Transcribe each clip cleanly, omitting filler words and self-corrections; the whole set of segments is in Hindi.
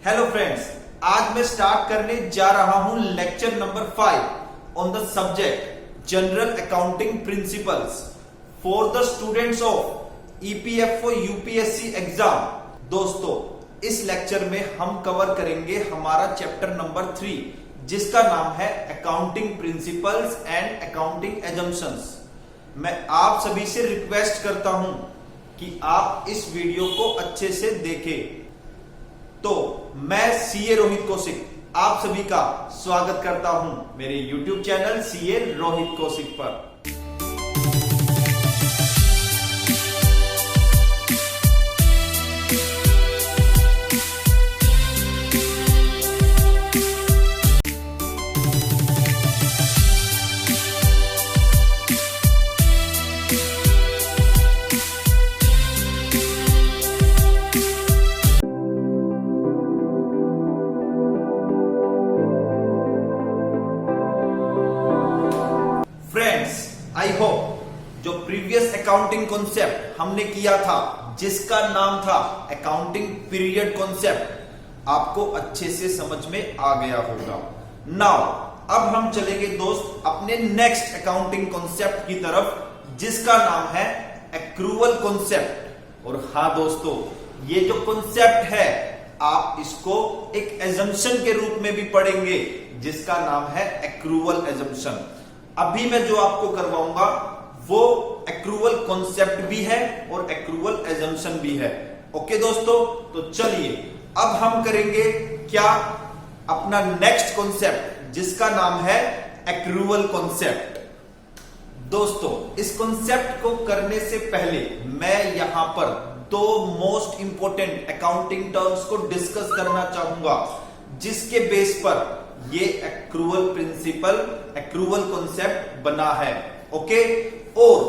हेलो फ्रेंड्स, आज मैं स्टार्ट करने जा रहा हूं lecture number 5 on the subject general accounting principles for the students of EPFO UPSC exam. दोस्तों, इस लेक्चर में हम कवर करेंगे हमारा चैप्टर नंबर 3 जिसका नाम है accounting principles and accounting assumptions. मैं आप सभी से रिक्वेस्ट करता हूं कि आप इस वीडियो को अच्छे से देखें। तो मैं सीए रोहित कौशिक आप सभी का स्वागत करता हूं मेरे YouTube channel CA Rohit Kaushik पर। फ्रेंड्स, आई होप जो प्रीवियस अकाउंटिंग कॉन्सेप्ट हमने किया था जिसका नाम था अकाउंटिंग पीरियड कॉन्सेप्ट आपको अच्छे से समझ में आ गया होगा। नाउ अब हम चलेंगे दोस्त अपने नेक्स्ट अकाउंटिंग कॉन्सेप्ट की तरफ जिसका नाम है एक्रूवल कॉन्सेप्ट। और हाँ दोस्तों, ये जो कॉन्सेप्ट है आप इसको एक एजम्पशन के रूप में भी पढ़ेंगे जिसका नाम है एक्रूवल एजम्पशन। अभी मैं जो आपको करवाऊंगा वो एक्रूवल कॉन्सेप्ट भी है और एक्रूवल एजम्पशन भी है। ओके दोस्तों, तो चलिए अब हम करेंगे क्या अपना नेक्स्ट कॉन्सेप्ट जिसका नाम है एक्रूवल कॉन्सेप्ट। दोस्तों, इस कॉन्सेप्ट को करने से पहले मैं यहां पर दो मोस्ट इंपोर्टेंट अकाउंटिंग टर्म्स को डिस्कस करना चाहूंगा जिसके बेस पर ये एक्रूवल प्रिंसिपल एक्रूवल कॉन्सेप्ट बना है। ओके, और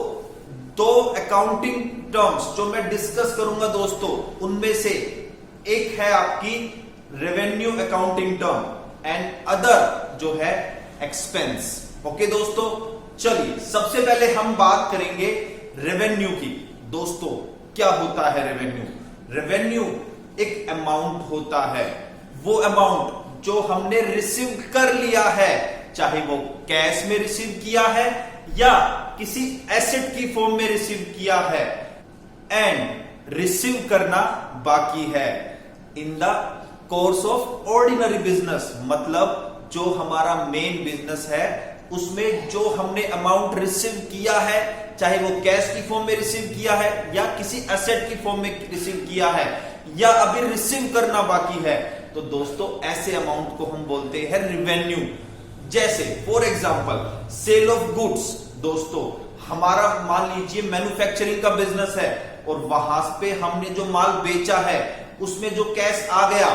दो अकाउंटिंग टर्म्स जो मैं डिस्कस करूंगा दोस्तों उनमें से एक है आपकी revenue accounting term and other जो है एक्सपेंस। ओके दोस्तों, चलिए सबसे पहले हम बात करेंगे रेवेन्यू की। दोस्तों, क्या होता है रेवेन्यू? रेवेन्यू एक अमाउंट होता है, वो अमाउंट जो हमने रिसीव कर लिया है, चाहे वो कैश में रिसीव किया है या किसी एसेट की फॉर्म में रिसीव किया है, एंड रिसीव करना बाकी है in the course of ordinary business. मतलब जो हमारा मेन बिजनेस है उसमें जो हमने अमाउंट रिसीव किया है, चाहे वो कैश की फॉर्म में रिसीव किया है या किसी एसेट की फॉर्म में रिसीव किया है या अभी रिसीव करना बाकी है, तो दोस्तों ऐसे अमाउंट को हम बोलते हैं रेवेन्यू। जैसे for example sale of goods. दोस्तों, हमारा मान लीजिए मैन्युफैक्चरिंग का बिजनेस है और वहां पे हमने जो माल बेचा है उसमें जो कैश आ गया,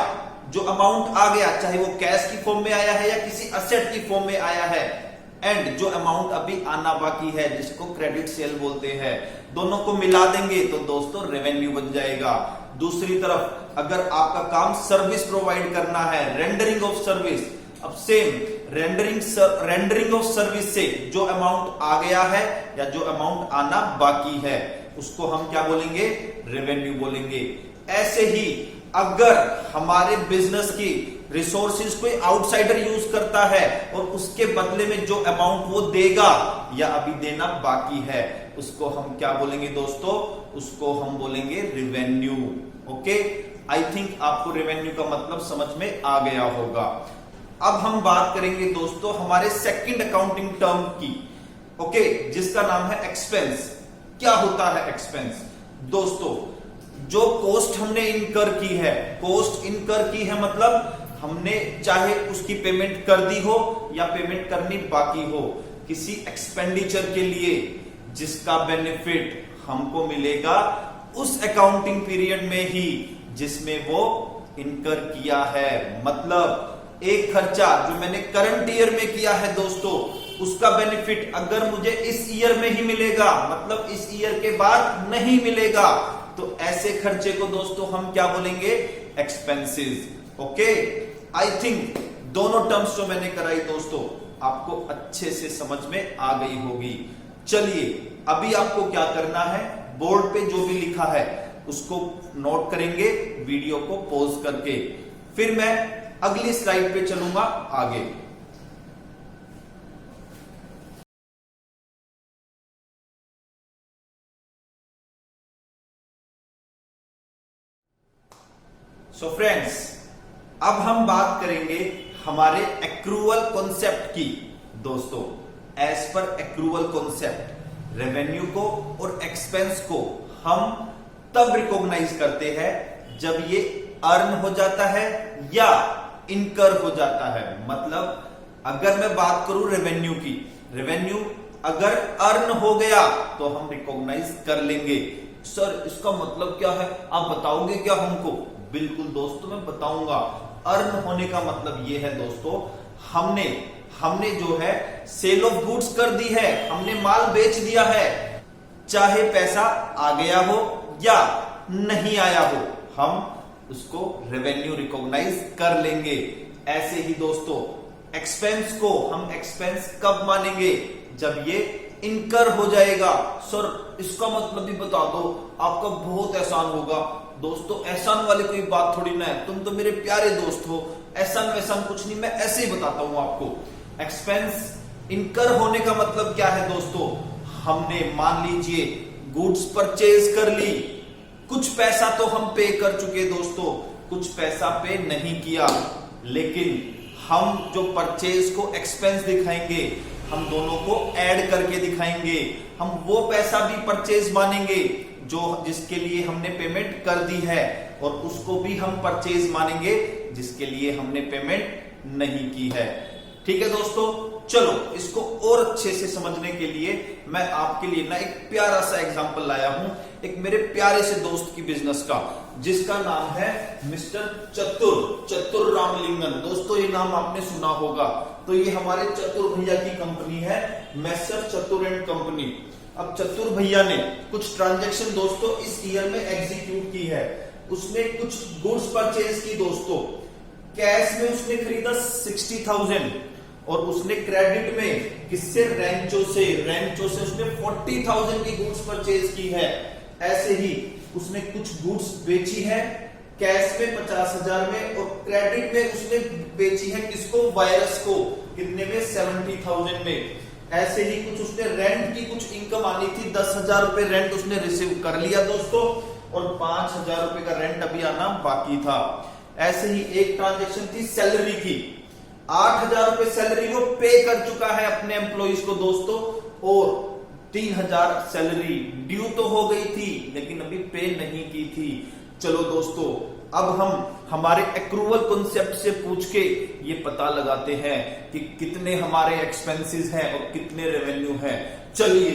जो अमाउंट आ गया, चाहे वो कैश की फॉर्म में आया है या किसी एसेट की फॉर्म में आया है, एंड जो अमाउंट अभी आना बाकी है जिसको क्रेडिट सेल बोलते हैं, दोनों को मिला देंगे तो दोस्तों रेवेन्यू बन जाएगा। दूसरी तरफ अगर आपका काम सर्विस प्रोवाइड करना है, रेंडरिंग ऑफ सर्विस, अब सेम रेंडरिंग ऑफ सर्विस से जो अमाउंट आ गया है या जो अमाउंट आना बाकी है उसको हम क्या बोलेंगे? रेवेन्यू बोलेंगे। ऐसे ही अगर हमारे बिजनेस की रिसोर्सेज कोई आउटसाइडर यूज करता है और उसके बदले में जो अमाउंट वो देगा या अभी देना बाकी है उसको हम क्या बोलेंगे दोस्तों? उसको हम बोलेंगे रेवेन्यू। ओके, आई थिंक आपको रेवेन्यू का मतलब समझ में आ गया होगा। अब हम बात करेंगे दोस्तों हमारे सेकंड अकाउंटिंग टर्म की, ओके, जिसका नाम है एक्सपेंस। क्या होता है एक्सपेंस? दोस्तों, जो कॉस्ट हमने इनकर की है, कॉस्ट इनकर की है मतलब हमने चाहे उसकी पेमेंट कर दी हो या पेमेंट करनी बाकी हो किसी एक्सपेंडिचर के लिए, जिसका बेनिफिट हमको मिलेगा उस अकाउंटिंग पीरियड में ही जिसमें वो इनकर किया है। मतलब एक खर्चा जो मैंने करंट ईयर में किया है दोस्तों, उसका बेनिफिट अगर मुझे इस ईयर में ही मिलेगा, मतलब इस ईयर के बाद नहीं मिलेगा, तो ऐसे खर्चे को दोस्तों हम क्या बोलेंगे? एक्सपेंसेस। ओके, आई थिंक दोनों टर्म्स जो मैंने कराई दोस्तों आपको अच्छे से समझ में आ गई होगी। चलिए अभी आपको क्या करना है, बोर्ड पे जो भी लिखा है उसको नोट करेंगे वीडियो को पॉज करके। फिर मैं अगली स्लाइड पे चलूंगा आगे। सो फ्रेंड्स, अब हम बात करेंगे हमारे एक्रूवल कॉन्सेप्ट की। दोस्तों, as per accrual concept revenue को और एक्सपेंस को हम तब रिकॉग्नाइज करते हैं जब ये अर्न हो जाता है या इनकर हो जाता है। मतलब अगर मैं बात करूं रेवेन्यू की, रेवेन्यू अगर अर्न हो गया तो हम रिकॉग्नाइज कर लेंगे। सर इसका मतलब क्या है, आप बताओगे क्या हमको? बिल्कुल दोस्तों, मैं बताऊंगा। अर्न होने का मतलब ये है दोस्तों, हमने जो है सेल ऑफ गुड्स कर दी है, हमने माल बेच दिया है, चाहे पैसा आ गया हो या नहीं आया हो, हम उसको रेवेन्यू रिकॉग्नाइज कर लेंगे। ऐसे ही दोस्तों, एक्सपेंस को हम एक्सपेंस कब मानेंगे? जब ये इनकर हो जाएगा। सर इसका मतलब भी बता दो, आपका बहुत एहसान होगा। दोस्तों, एहसान वाली कोई बात थोड़ी ना है, तुम तो मेरे प्यारे दोस्त हो। एहसान वैसान कुछ नहीं, मैं ऐसे ही बताता हूं आपको। एक्सपेंस इनकर होने का मतलब क्या है दोस्तों? हमने मान लीजिए गुड्स परचेज कर ली, कुछ पैसा तो हम पे कर चुके दोस्तों, कुछ पैसा पे नहीं किया, लेकिन हम जो परचेज को एक्सपेंस दिखाएंगे, हम दोनों को ऐड करके दिखाएंगे। हम वो पैसा भी परचेज मानेंगे जो जिसके लिए हमने पेमेंट कर दी है, और उसको भी हम परचेज मानेंगे जिसके लिए हमने पेमेंट नहीं की है। ठीक है दोस्तों, चलो इसको और अच्छे से समझने के लिए मैं आपके लिए ना एक प्यारा सा एग्जांपल लाया हूं, एक मेरे प्यारे से दोस्त की बिजनेस का, जिसका नाम है मिस्टर चतुर रामलिंगन। दोस्तों, ये नाम आपने सुना होगा। तो ये हमारे चतुर भैया की कंपनी है, मैसर चतुर एंड कंपनी। अब चतुर भैया ने कुछ ट्रांजैक्शन दोस्तों इस ईयर में एग्जीक्यूट की है। उसने कुछ गुड्स परचेज की दोस्तों, कैश में उसने खरीदा 60,000 और उसने क्रेडिट में किससे? रेंचो से उसने 40,000 की गुड्स परचेज की है। ऐसे ही उसने कुछ गुड्स बेची है कैश में 50,000 में, और क्रेडिट में उसने बेची है किसको? वायरस को। कितने में? 70,000 में। ऐसे ही कुछ उसने रेंट की कुछ इनकम आनी थी, 10,000 रुपए रेंट उसने रिसीव कर लिया दोस्तों, और 5,000 रुपए का रेंट अभी आना बाकी था। ऐसे ही एक ट्रांजेक्शन थी सैलरी की, 8,000 रुपए सैलरी वो पे कर चुका है अपने एम्प्लॉइज को दोस्तों, और 3,000 सैलरी ड्यू तो हो गई थी लेकिन अभी पे नहीं की थी। चलो दोस्तों, अब हम हमारे एक्रूवल कॉन्सेप्ट से पूछ के ये पता लगाते हैं कि कितने हमारे एक्सपेंसेस हैं और कितने रेवेन्यू हैं। चलिए,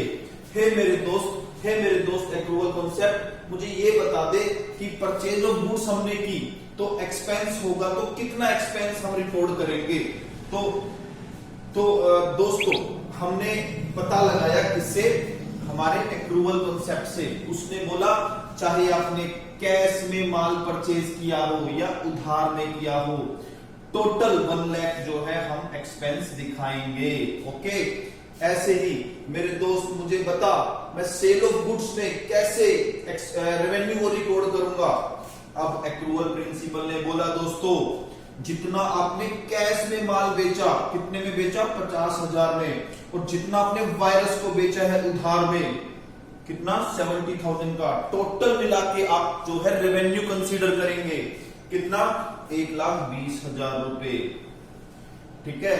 हे मेरे दोस्त एक्रूवल कॉन्सेप्ट मुझे ये बता दे कि परचेज ऑफ गुड्स हमने की तो एक्सपेंस होगा, तो कितना एक्सपेंस हम रिकॉर्ड करेंगे? तो दोस्तों, हमने पता लगाया किससे? हमारे एक्रूवल कॉन्सेप्ट से। उसने बोला चाहे आपने कैश में माल परचेज किया हो या उधार में किया हो, टोटल 1 लाख जो है हम एक्सपेंस दिखाएंगे। ओके, ऐसे ही मेरे दोस्त मुझे बता, मैं सेल ऑफ गुड्स में कैसे रेवेन्यू रिकॉर्ड करूंगा? अब एक्रूवल प्रिंसिपल ने बोला दोस्तों, जितना आपने कैश में माल बेचा, कितने में बेचा? 50,000 में, और जितना आपने वायरस को बेचा है उधार में, कितना? 70,000 का। टोटल मिला के आप जो है रेवेन्यू कंसीडर करेंगे, कितना? 1,20,000 रुपए। ठीक है।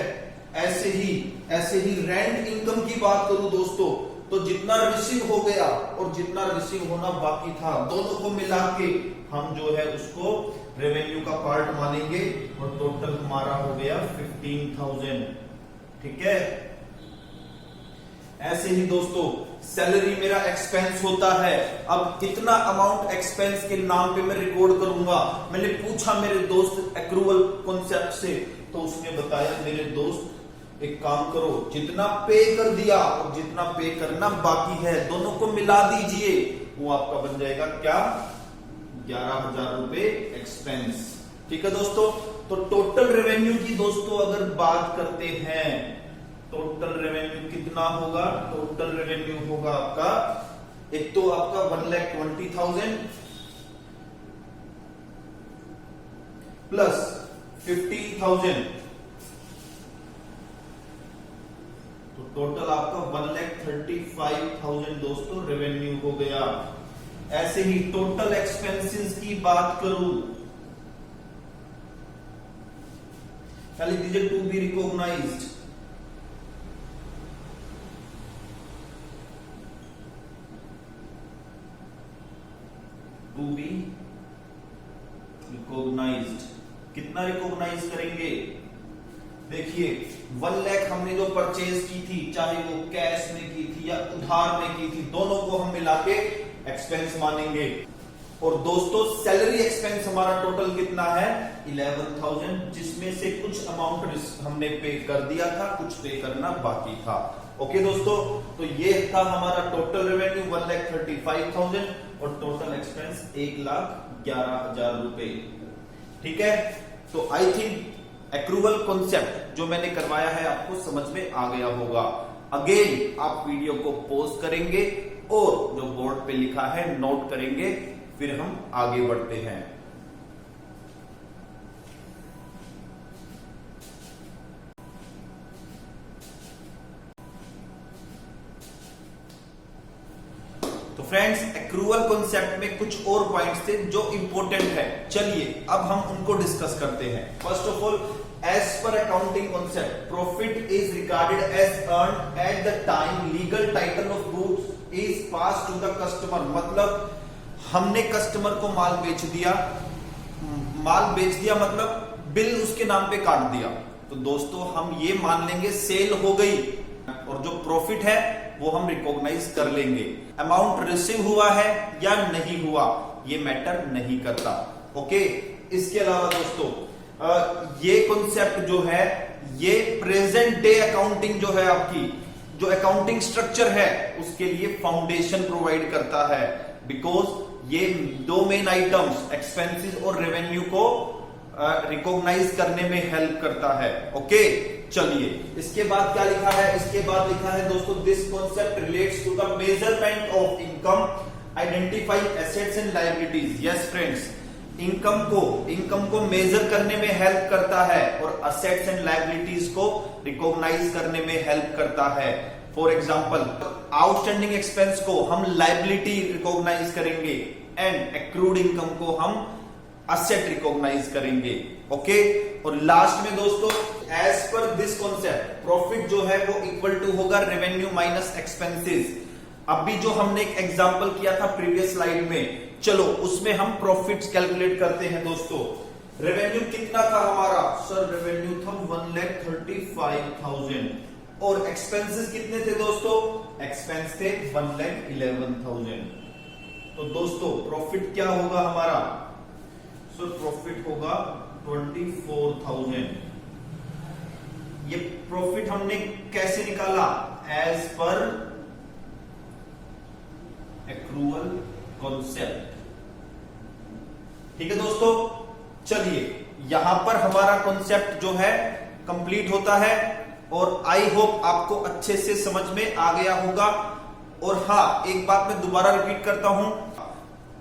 ऐसे ही रेंट इनकम की बात करूं दोस्तों, तो जितना रिसीव हो गया और जितना रिसीव होना बाकी था, दोनों को मिला के हम जो है उसको रेवेन्यू का पार्ट मानेंगे, और टोटल हमारा हो गया 15,000। ठीक है। ऐसे ही दोस्तों, सैलरी मेरा एक्सपेंस होता है। अब कितना अमाउंट एक्सपेंस के नाम पे मैं रिकॉर्ड करूंगा? मैंने पूछा मेरे दोस्त एक्रूवल कॉन्सेप्ट से, तो उसने बताया मेरे दोस्त एक काम करो, जितना पे कर दिया और जितना पे करना बाकी है दोनों को मिला दीजिए, वो आपका बन जाएगा क्या? 11,000 रुपए एक्सपेंस। ठीक है दोस्तों। तो टोटल रेवेन्यू की दोस्तों अगर बात करते हैं, टोटल रेवेन्यू कितना होगा? टोटल रेवेन्यू होगा आपका, एक तो आपका 1,20,000, प्लस 15,000, तो टोटल आपका 1,35,000 दोस्तों रेवेन्यू हो गया। ऐसे ही टोटल एक्सपेंसेस की बात करूं, खाली दीजिए to be recognised, to be recognised, कितना रिकॉग्नाइज करेंगे? देखिए 1 लाख हमने जो परचेज की थी, चाहे वो कैश में की थी या उधार में की थी, दोनों को हम मिला के एक्सपेंस मानेंगे। और दोस्तों सैलरी एक्सपेंस हमारा टोटल कितना है? 11,000, जिसमें से कुछ अमाउंट हमने पे कर दिया था, कुछ पे करना बाकी था। ओके दोस्तों, तो ये था हमारा टोटल रेवेन्यू 1,35,000 और टोटल एक्सपेंस 1,11,000 रुपए। ठीक है, तो आई थिंक एक्रूवल कॉन्सेप्ट जो मैंने करवाया है आपको समझ में आ गया होगा। अगेन आप वीडियो को पॉज करेंगे और जो बोर्ड पे लिखा है नोट करेंगे, फिर हम आगे बढ़ते हैं। तो फ्रेंड्स एक्रूवल कॉन्सेप्ट में कुछ और पॉइंट्स थे जो इंपॉर्टेंट है, चलिए अब हम उनको डिस्कस करते हैं। First of all, as per accounting concept, profit is regarded as earn at the time legal title of goods is pass to the customer. मतलब हमने कस्टमर को माल बेच दिया मतलब बिल उसके नाम पे काट दिया, तो दोस्तों हम ये मान लेंगे सेल हो गई, और जो प्रॉफिट है वो हम रिकॉग्नाइज कर लेंगे। अमाउंट रिसीव हुआ है या नहीं हुआ ये मैटर नहीं करता। ओके, इसके अलावा दोस्तों ये कॉन्सेप्ट जो है ये प्रेजेंट डे अकाउंटिंग जो है आपकी जो अकाउंटिंग स्ट्रक्चर है उसके लिए फाउंडेशन प्रोवाइड करता है, बिकॉज ये दो मेन आइटम्स एक्सपेंसेस और रेवेन्यू को रिकॉग्नाइज करने में हेल्प करता है। ओके, चलिए इसके बाद क्या लिखा है? इसके बाद लिखा है दोस्तों, this concept relates to the measurement of income, identify assets and liabilities. Yes friends, income को मेजर करने में हेल्प करता है और असेट्स एंड लायबिलिटीज को रिकॉग्नाइज करने में हेल्प करता है। फॉर एग्जाम्पल, आउटस्टैंडिंग एक्सपेंस को हम लायबिलिटी रिकॉग्नाइज करेंगे एंड एक्रूड इनकम को हम असेट रिकॉग्नाइज करेंगे। ओके, और लास्ट में दोस्तों as per this concept profit जो है वो इक्वल टू होगा रेवेन्यू माइनस एक्सपेंसेस। अभी जो हमने एक एग्जांपल किया था प्रीवियस स्लाइड में, चलो उसमें हम प्रॉफिट्स कैलकुलेट करते हैं दोस्तों। रेवेन्यू कितना था हमारा? सर रेवेन्यू था 1,35,000 और एक्सपेंसेस कितने थे दोस्तों? एक्सपेंस थे 1,11,000। तो दोस्तों प्रॉफिट क्या होगा हमारा? सो प्रॉफिट होगा 24,000। ये प्रॉफिट हमने कैसे निकाला? As per accrual concept. ठीक है दोस्तों, चलिए यहां पर हमारा कॉन्सेप्ट जो है कंप्लीट होता है और आई होप आपको अच्छे से समझ में आ गया होगा। और हां, एक बात मैं दोबारा रिपीट करता हूं,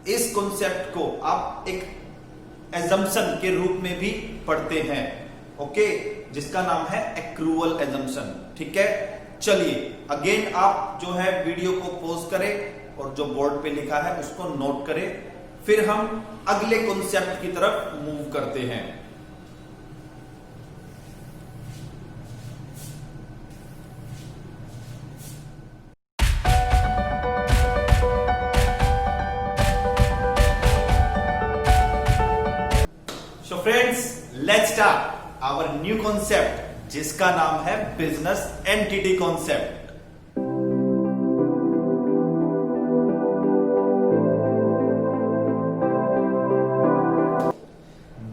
इस कॉन्सेप्ट को आप एक एजम्पशन के रूप में भी पढ़ते हैं। ओके, जिसका नाम है एक्रूवल एजम्पशन। ठीक है, चलिए अगेन आप जो है वीडियो को पॉज करें और जो बोर्ड पे लिखा है उसको नोट करें, फिर हम अगले कॉन्सेप्ट की तरफ मूव करते हैं। So friends, let's start our new concept जिसका नाम है बिजनेस एंटिटी कॉन्सेप्ट।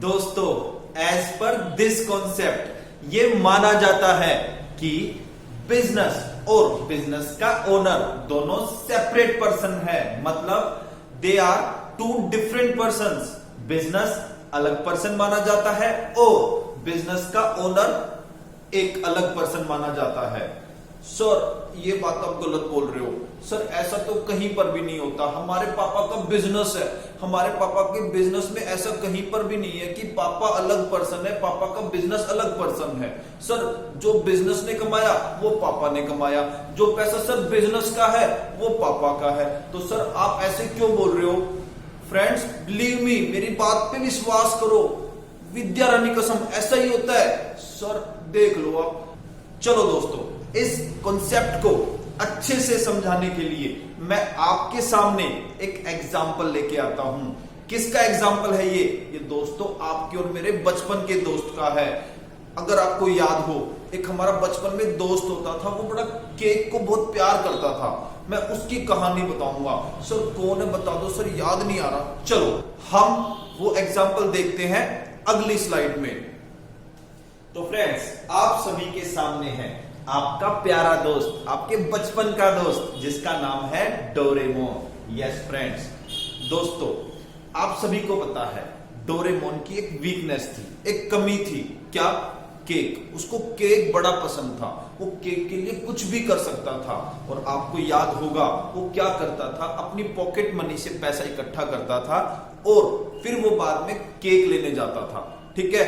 दोस्तों एज पर दिस कॉन्सेप्ट ये माना जाता है कि बिजनेस और बिजनेस का ओनर दोनों सेपरेट पर्सन है, मतलब they are two different persons. Business अलग पर्सन माना जाता है और बिजनेस का ओनर एक अलग पर्सन माना जाता है। सर ये बात आप गलत बोल रहे हो। सर ऐसा तो कहीं पर भी नहीं होता, हमारे पापा का बिजनेस है, हमारे पापा के बिजनेस में ऐसा कहीं पर भी नहीं है कि पापा अलग पर्सन है, पापा का बिजनेस अलग पर्सन है। सर जो बिजनेस ने कमाया वो पापा ने कमाया, जो पैसा सर बिजनेस का है वो पापा का है। तो सर आप ऐसे क्यों बोल रहे हो? फ्रेंड्स बिलीव मी, मेरी बात पे विश्वास करो, विद्या रानी कसम ऐसा ही होता है। सर देख लो आप। चलो दोस्तों, इस कॉन्सेप्ट को अच्छे से समझाने के लिए मैं आपके सामने एक एग्जाम्पल लेके आता हूं। किसका एग्जाम्पल है ये दोस्तों आपके और मेरे बचपन के दोस्त का है। अगर आपको याद हो, एक हमारा बचपन में दोस्त होता था, वो बड़ा केक को बहुत प्यार करता था। मैं उसकी कहानी बताऊंगा। सर कौन है बता दो सर, याद नहीं आ रहा। चलो हम वो एग्जाम्पल देखते हैं अगली स्लाइड में। तो फ्रेंड्स आप सभी के सामने है आपका प्यारा दोस्त, आपके बचपन का दोस्त, जिसका नाम है डोरेमोन। यस फ्रेंड्स, दोस्तों आप सभी को पता है डोरेमोन की एक वीकनेस थी, एक कमी थी। क्या? केक। उसको केक बड़ा पसंद था, वो केक के लिए कुछ भी कर सकता था। और आपको याद होगा वो क्या करता था, अपनी पॉकेट मनी से पैसा इकट्ठा करता था और फिर वो बाद में केक लेने जाता था। ठीक है,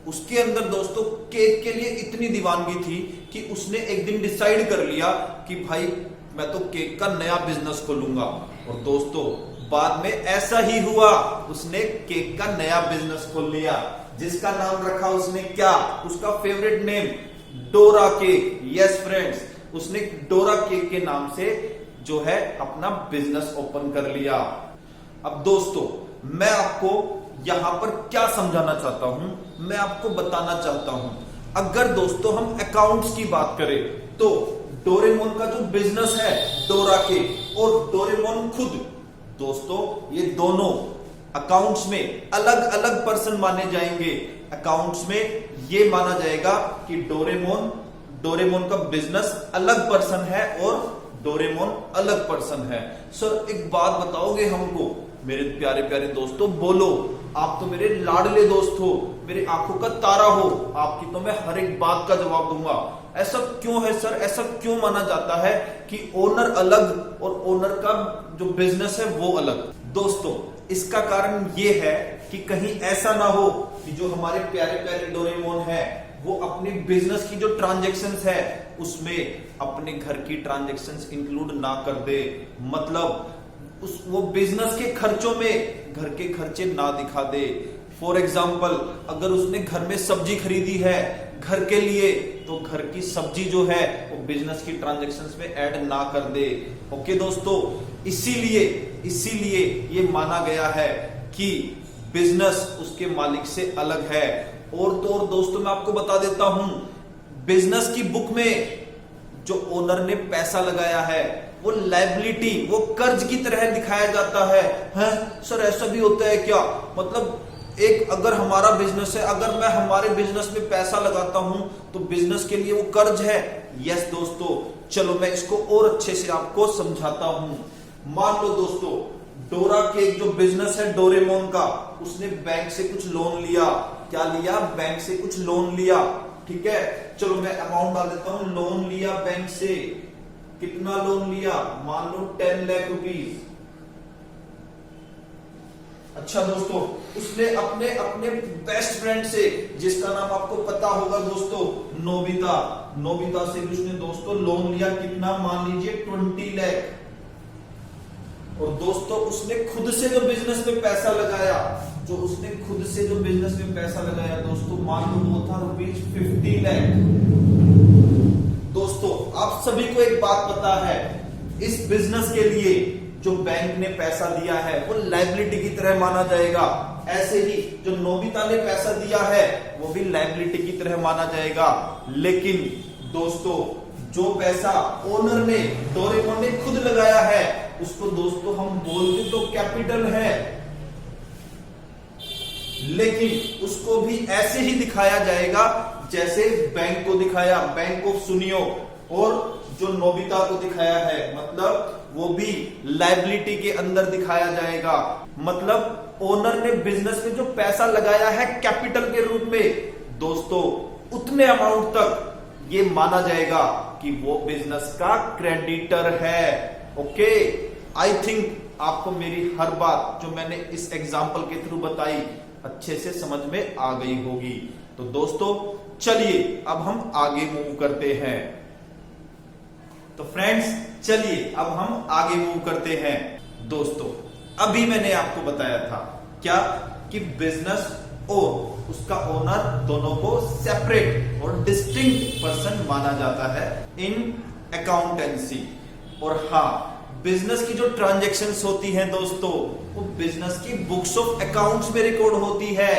उसके अंदर दोस्तों केक के लिए इतनी दीवानगी थी कि उसने एक दिन डिसाइड कर लिया कि भाई मैं तो केक का नया बिजनेस खोलूंगा। और दोस्तों बाद में ऐसा ही हुआ, उसने केक का नया बिजनेस खोल लिया, जिसका नाम रखा उसने क्या? उसका favourite name Dora cake. Yes friends, उसने डोरा केक के नाम से जो है अपना बिजनेस ओपन कर लिया। अब दोस्तों मैं आपको यहां पर क्या समझाना चाहता हूं, मैं आपको बताना चाहता हूं। अगर दोस्तों हम अकाउंट्स की बात करें तो डोरेमोन का जो बिजनेस है डोरा केक और डोरेमोन खुद, दोस्तों ये दोनों अकाउंट्स में अलग अलग पर्सन माने जाएंगे। अकाउंट्स में ये माना जाएगा कि डोरेमोन का बिजनेस अलग पर्सन है और डोरेमोन अलग पर्सन है। सर एक बात बताओगे हमको? मेरे प्यारे प्यारे दोस्तों बोलो, आप तो मेरे लाडले दोस्त हो, मेरे आंखों का तारा हो, आपकी तो मैं हर एक बात का जवाब दूंगा। ऐसा क्यों है सर, ऐसा क्यों माना जाता है कि ओनर अलग और ओनर का जो बिजनेस है वो अलग? दोस्तों इसका कारण ये है कि कहीं ऐसा ना हो कि जो हमारे प्यारे प्यारे डोरेमोन है वो अपनी बिजनेस की जो ट्रांजैक्शंस है उसमें अपने घर की ट्रांजैक्शंस इंक्लूड ना कर दे। मतलब वो बिजनेस के खर्चों में घर के खर्चे ना दिखा दे। फॉर एग्जाम्पल अगर उसने घर में सब्जी खरीदी है घर के लिए, तो घर की सब्जी जो है वो बिजनेस की ट्रांजैक्शंस में ऐड ना कर दे। ओके दोस्तों, इसीलिए ये माना गया है कि बिजनेस उसके मालिक से अलग है। और तो और दोस्तों मैं आपको बता देता हूं, बिजनेस की बुक में जो ओनर ने पैसा लगाया है वो लायबिलिटी, वो कर्ज की तरह दिखाया जाता है। हैं सर ऐसा भी होता है क्या? मतलब एक अगर हमारा बिजनेस है, अगर मैं हमारे बिजनेस में पैसा लगाता हूं तो बिजनेस के लिए वो कर्ज है। यस दोस्तों, चलो मैं इसको और अच्छे से आपको समझाता हूं। मान लो दोस्तों डोरा केक जो बिजनेस है डोरेमोन का, उसने बैंक से कुछ लोन लिया। क्या लिया? बैंक से कुछ लोन लिया। ठीक है, चलो मैं अमाउंट डाल देता हूं। लोन लिया बैंक से, कितना लोन लिया? मान लो 10 लाख रुपीस। अच्छा दोस्तों, उसने अपने बेस्ट फ्रेंड से, जिसका नाम आपको पता होगा दोस्तों नोबिता से भी उसने दोस्तों लोन लिया। कितना? मान लीजिए 20 लाख। और दोस्तों उसने खुद से जो बिजनेस में पैसा लगाया, दोस्तों मान लो वो था ₹50 लाख। दोस्तों आप सभी को एक बात पता है, इस बिजनेस के लिए जो बैंक ने पैसा दिया है वो लायबिलिटी की तरह माना जाएगा। ऐसे ही जो नोबिता ने पैसा दिया है वो भी लायबिलिटी की तरह माना जाएगा। लेकिन दोस्तों जो पैसा ओनर ने, डोरेमोन ने खुद लगाया है, उसको दोस्तों हम बोलते तो कैपिटल है, लेकिन उसको भी ऐसे ही दिखाया जाएगा जैसे बैंक को दिखाया। बैंक को सुनियो और जो नोबिता को दिखाया है, मतलब वो भी लायबिलिटी के अंदर दिखाया जाएगा। मतलब ओनर ने बिजनेस में जो पैसा लगाया है कैपिटल के रूप में, दोस्तों उतने अमाउंट तक ये माना जाएगा कि वो बिजनेस का क्रेडिटर है। ओके, आई थिंक आपको मेरी हर बात जो मैंने इस एग्जाम्पल के थ्रू बताई अच्छे से समझ में आ गई होगी। तो दोस्तों चलिए अब हम आगे मूव करते हैं। तो फ्रेंड्स चलिए अब हम आगे मूव करते हैं। दोस्तों अभी मैंने आपको बताया था क्या कि बिजनेस और उसका ओनर दोनों को सेपरेट और डिस्टिंक्ट पर्सन माना जाता है इन अकाउंटेंसी। और हाँ, बिजनेस की जो ट्रांजैक्शंस होती हैं दोस्तों वो बिजनेस की बुक्स ऑफ अकाउंट्स में रिकॉर्ड होती है,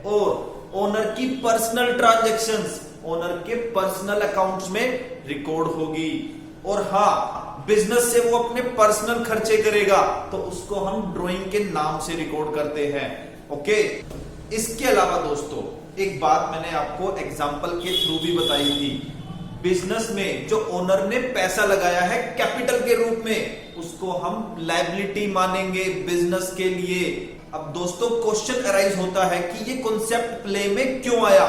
और ओनर की पर्सनल ट्रांजैक्शंस ओनर के पर्सनल अकाउंट्स में रिकॉर्ड होगी। और हाँ, बिजनेस से वो अपने पर्सनल खर्चे करेगा तो उसको हम ड्राइंग के नाम से रिकॉर्ड करते हैं। ओके, इसके अलावा दोस्तों एक बात मैंने आपको एग्जांपल के थ्रू भी बताई थी। बिजनेस में जो ओनर ने पैसा लगाया है कैपिटल के रूप में, उसको हम लायबिलिटी मानेंगे बिजनेस के लिए। अब दोस्तों क्वेश्चन अराइज होता है कि ये कॉन्सेप्ट प्ले में क्यों आया।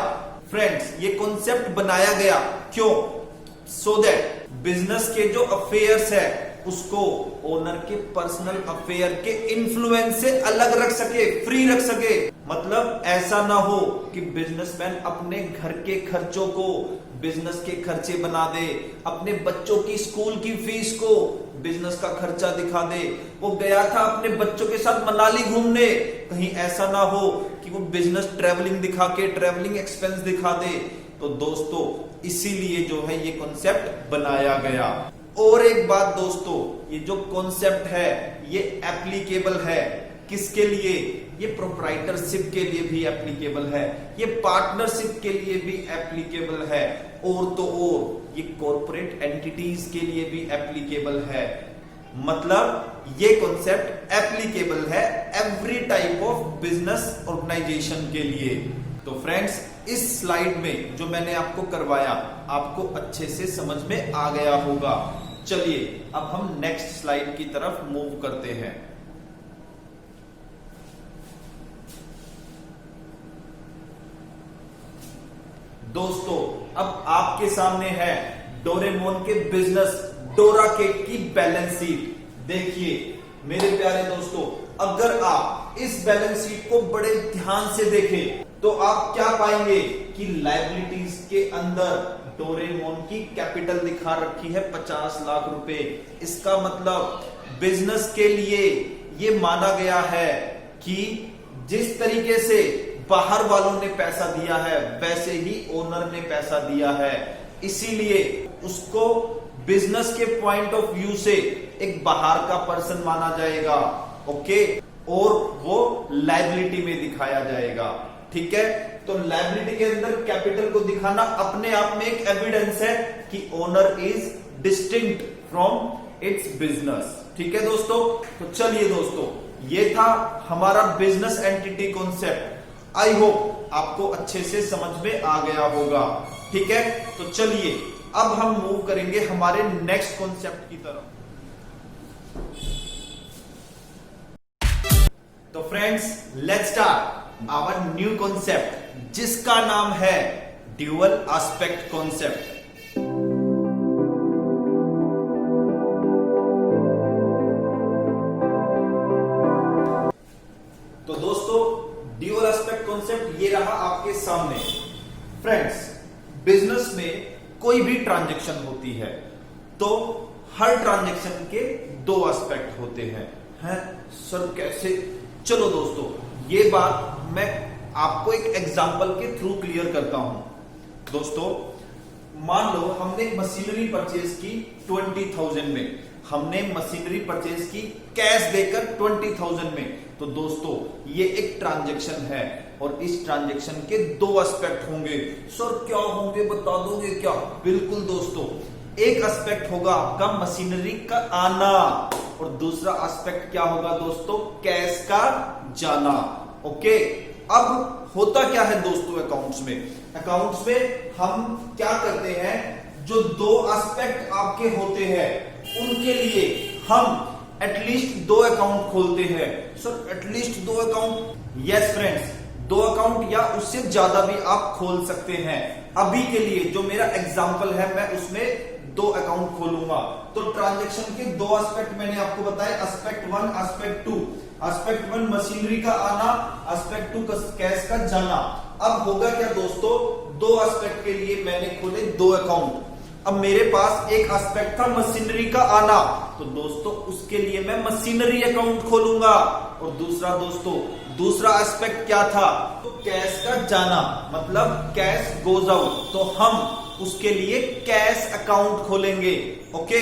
फ्रेंड्स ये कॉन्सेप्ट बनाया गया क्यों? सो दैट बिजनेस के जो अफेयर्स है उसको ओनर के पर्सनल अफेयर के इन्फ्लुएंस से अलग रख सके, फ्री रख सके। मतलब ऐसा ना हो कि बिजनेसमैन अपने घर के खर्चों को बिजनेस के खर्चे बना दे, अपने बच्चों की स्कूल की फीस को बिजनेस का खर्चा दिखा दे। वो गया था अपने बच्चों के साथ मनाली घूमने, कहीं ऐसा ना हो कि वो बिजनेस ट्रेवलिंग दिखा के ट्रेवलिंग एक्सपेंस दिखा दे। तो दोस्तों इसीलिए जो है ये कॉन्सेप्ट बनाया गया। और एक बात दोस्तों, ये जो कॉन्सेप्ट है ये एप्लीकेबल है किसके लिए? ये प्रोप्राइटरशिप के लिए भी एप्लीकेबल है, ये पार्टनरशिप के लिए भी एप्लीकेबल है, और तो और ये कॉर्पोरेट एंटिटीज के लिए भी एप्लीकेबल है। मतलब ये कॉन्सेप्ट एप्लीकेबल है every type of business organisation के लिए। तो फ्रेंड्स इस स्लाइड में जो मैंने आपको करवाया आपको अच्छे से समझ में आ गया होगा। चलिए अब हम नेक्स्ट स्लाइड की तरफ मूव करते हैं। दोस्तों अब आपके सामने है डोरेमोन के बिजनेस डोरा केक की बैलेंस शीट। देखिए मेरे प्यारे दोस्तों, अगर आप इस बैलेंस शीट को बड़े ध्यान से देखें तो आप क्या पाएंगे कि लायबिलिटीज के अंदर डोरेमोन की कैपिटल दिखा रखी है 50 लाख रुपए। इसका मतलब बिजनेस के लिए ये माना गया है कि जिस तरीके से बाहर वालों ने पैसा दिया है वैसे ही ओनर ने पैसा दिया है, इसीलिए उसको बिजनेस के पॉइंट ऑफ व्यू से एक बाहर का पर्सन माना जाएगा। ओके, और वो लायबिलिटी में दिखाया जाएगा। ठीक है, तो लायबिलिटी के अंदर कैपिटल को दिखाना अपने आप में एक एविडेंस है कि owner is distinct from its business. ठीक है दोस्तों, तो चलिए दोस्तों ये था हमारा business entity concept. I hope आपको अच्छे से समझ में आ गया होगा। ठीक है, तो चलिए अब हम मूव करेंगे हमारे नेक्स्ट कॉन्सेप्ट की तरफ। तो friends let's start our new concept जिसका नाम है ड्यूअल एस्पेक्ट कॉन्सेप्ट। तो दोस्तों ड्यूअल एस्पेक्ट कॉन्सेप्ट ये रहा आपके सामने। फ्रेंड्स बिजनेस में कोई भी ट्रांजैक्शन होती है तो हर ट्रांजैक्शन के दो एस्पेक्ट होते हैं सर कैसे? चलो दोस्तों ये बात मैं आपको एक एग्जांपल के थ्रू क्लियर करता हूं। दोस्तों मान लो हमने मशीनरी परचेज की 20,000 में, हमने मशीनरी परचेज की कैश देकर 20,000 में। तो दोस्तों ये एक ट्रांजैक्शन है और इस ट्रांजैक्शन के दो एस्पेक्ट होंगे। सर क्या होंगे बता दोगे क्या? बिल्कुल दोस्तों, एक एस्पेक्ट होगा आपका मशीनरी का आना और दूसरा एस्पेक्ट क्या होगा दोस्तों? कैश का जाना। ओके, अब होता क्या है दोस्तों अकाउंट्स में? अकाउंट्स में हम क्या करते हैं, जो दो एस्पेक्ट आपके होते हैं उनके लिए हम एटलीस्ट दो अकाउंट खोलते हैं। सर एटलीस्ट दो अकाउंट? यस फ्रेंड्स, दो अकाउंट या उससे ज्यादा भी आप खोल सकते हैं। अभी के लिए जो मेरा एग्जांपल है मैं उसमें दो अकाउंट खोलूंगा। तो ट्रांजैक्शन के दो एस्पेक्ट मैंने आपको बताए, एस्पेक्ट 1, एस्पेक्ट 2। एस्पेक्ट 1 मशीनरी का आना, एस्पेक्ट 2 कैश का जाना। अब होगा क्या दोस्तों, दो एस्पेक्ट के लिए मैंने खोले दो अकाउंट। अब मेरे पास एक एस्पेक्ट था मशीनरी का आना, तो दोस्तों उसके लिए मैं मशीनरी अकाउंट खोलूंगा। और दूसरा एस्पेक्ट क्या था, तो कैश का जाना, मतलब कैश गोज आउट, तो हम उसके लिए कैश अकाउंट खोलेंगे। ओके,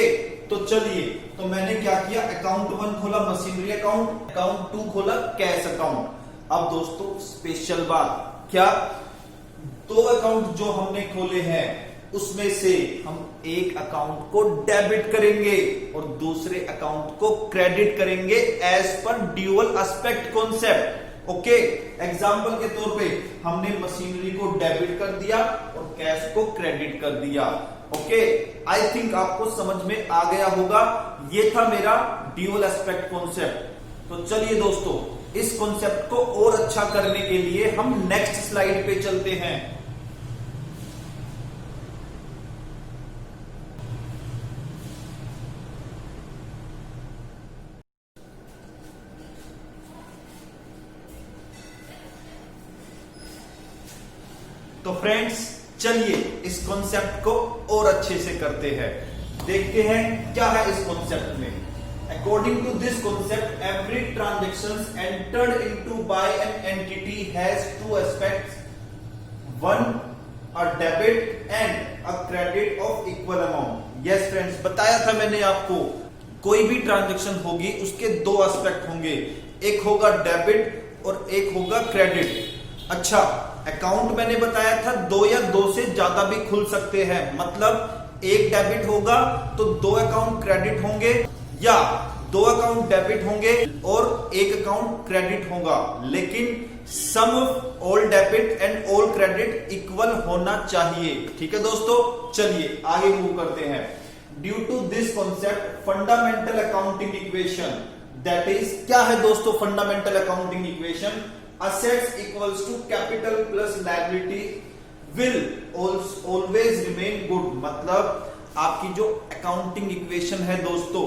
तो चलिए, तो मैंने क्या किया, अकाउंट 1 खोला मशीनरी अकाउंट, अकाउंट 2 खोला कैश अकाउंट। अब दोस्तों स्पेशल बात क्या, दो अकाउंट जो हमने खोले हैं उसमें से हम एक अकाउंट को डेबिट करेंगे और दूसरे अकाउंट को क्रेडिट करेंगे as per dual aspect concept. Okay, example के तौर पे हमने मशीनरी को डेबिट कर दिया और कैश को क्रेडिट कर दिया। ओके, आई थिंक आपको समझ में आ गया होगा। ये था मेरा ड्यूअल एस्पेक्ट कॉन्सेप्ट। तो चलिए दोस्तों, इस कॉन्सेप्ट को और अच्छा करने के लिए हम नेक्स्ट स्लाइड पे चलते हैं। तो फ्रेंड्स चलिए इस कॉन्सेप्ट को और अच्छे से करते हैं, देखते हैं क्या है इस कॉन्सेप्ट में। According to this concept, every transaction entered into by an entity has two aspects, one a debit and a credit of equal amount. Yes friends, बताया था मैंने आपको, कोई भी ट्रांजैक्शन होगी उसके दो एस्पेक्ट होंगे, एक होगा डेबिट और एक होगा क्रेडिट। अच्छा, अकाउंट मैंने बताया था दो या दो से ज्यादा भी खुल सकते हैं, मतलब एक डेबिट होगा तो दो अकाउंट क्रेडिट होंगे, या दो अकाउंट डेबिट होंगे और एक अकाउंट क्रेडिट होगा, लेकिन sum of all debit and all credit equal होना चाहिए। ठीक है दोस्तों, चलिए आगे मूव करते हैं। Due to this concept fundamental accounting equation, that is क्या है दोस्तों fundamental accounting equation, assets equals to capital plus liability will always remain good। मतलब आपकी जो अकाउंटिंग इक्वेशन है दोस्तों,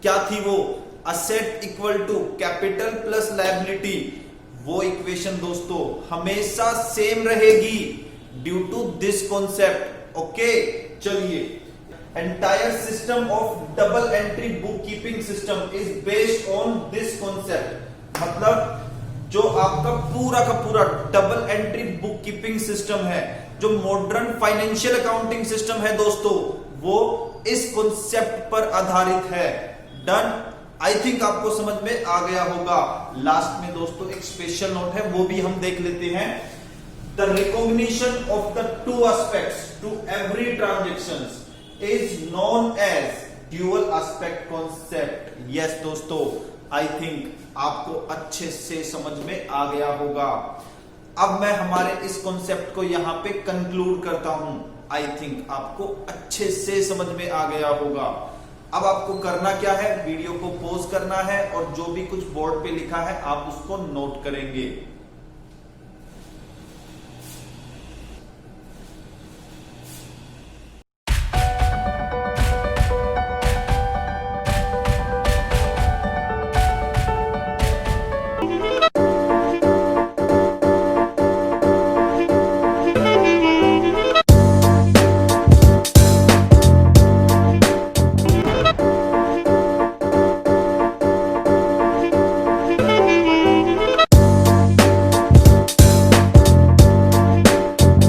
क्या थी वो, asset equal to capital plus liability, वो इक्वेशन दोस्तों हमेशा सेम रहेगी due to this concept. Okay, चलिए, entire system of double entry bookkeeping system is based on this concept। मतलब जो आपका पूरा का पूरा double entry book keeping system है, जो मॉडर्न फाइनेंशियल अकाउंटिंग सिस्टम है दोस्तों, वो इस कॉन्सेप्ट पर आधारित है। डन, आई थिंक आपको समझ में आ गया होगा। लास्ट में दोस्तों एक स्पेशल नोट है, वो भी हम देख लेते हैं। The recognition of the two aspects to every transaction is known as dual aspect concept. Yes दोस्तों, आई थिंक आपको अच्छे से समझ में आ गया होगा। अब मैं हमारे इस कॉन्सेप्ट को यहां पे कंक्लूड करता हूं। आई थिंक आपको अच्छे से समझ में आ गया होगा। अब आपको करना क्या है, वीडियो को पॉज करना है और जो भी कुछ बोर्ड पे लिखा है आप उसको नोट करेंगे।